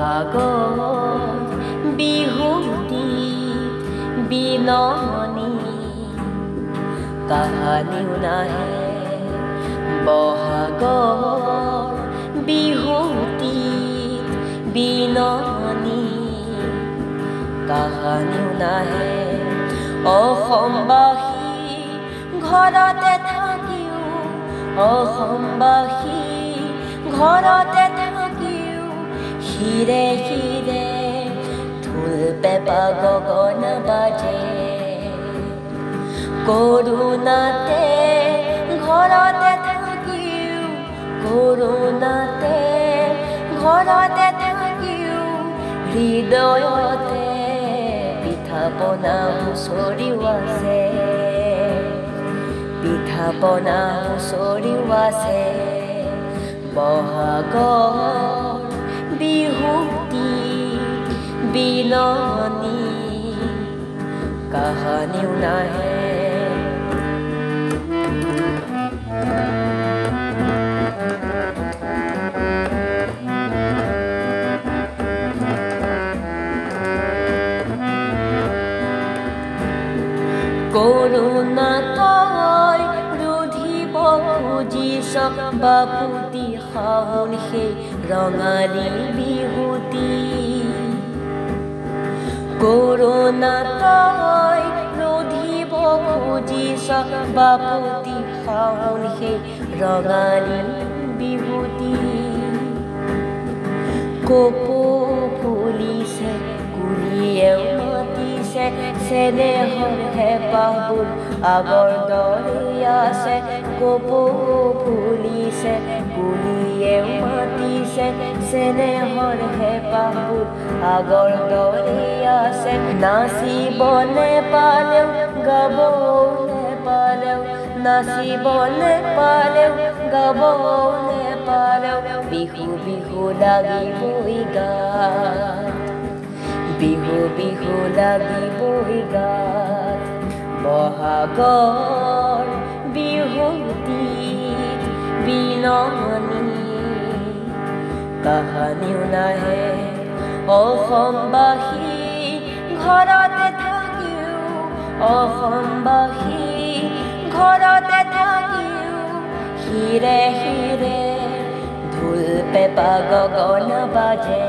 বহাগত বিহুটি বিননি কাহানিও নাহে বহাগত বিহুটি বিননি কাহানিও নাহে অসমবাসী ঘৰতে থাকিও অসমবাসী ঘৰতে থাকিও হিৰে হিৰে ঢোল পেঁপা গগন বাজে কৰোণাতে ঘৰতে থাকিও কৰোণাতে ঘৰতে থাকিও হৃদয়তে পিঠা পনা হুঁচৰিও আছে পিঠা পনা হুঁচৰিও আছে বহাগৰ বিহুটি বিননি কাহানিও নাহে কৰোণাতই ৰুধিব খুজিছ বাপুতি শাওণ সেই ৰঙালী বিহুটি কৰোণাতই ৰুধিব খুজিছ বাপুতি শাওণ সেই ৰঙালী বিহুটি কপৌ ফুলিছে কুলিয়েও মাতিছে চেনেহৰ হেঁপাহবোৰ আগৰ দৰে আছে কপৌ ফুলিছে কুলিয়েও মাতিছে চেনেহৰ হেঁপাহবোৰ আগৰ দৰে আছে নাচিব নেপালেও গাব নেপালেও নাচিব নেপালেও গাব নেপালেও বিহু বিহু লাগিবই গাত বিহু বিহু লাগিবই গাত বহাগৰ বিহুটিত বিননি কাহানিও নাহে অসমবাসী ঘৰতে থাকিও অসমবাসী ঘৰতে থাকিও হিৰে হিৰে ঢোল পেঁপা গগন বাজে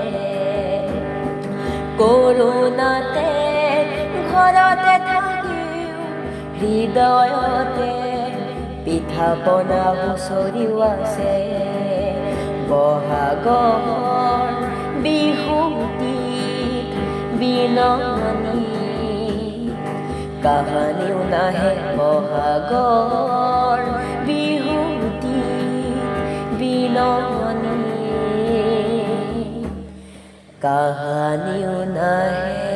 কৰোণাতে ঘৰতে থাকিও হৃদয়তে পিঠা পনা হুঁচৰিও আছে বহাগৰ বিহুটিত বিননি কাহানিও নাহে বহাগৰ বিহুটিত বিননি কাহানিও নাহে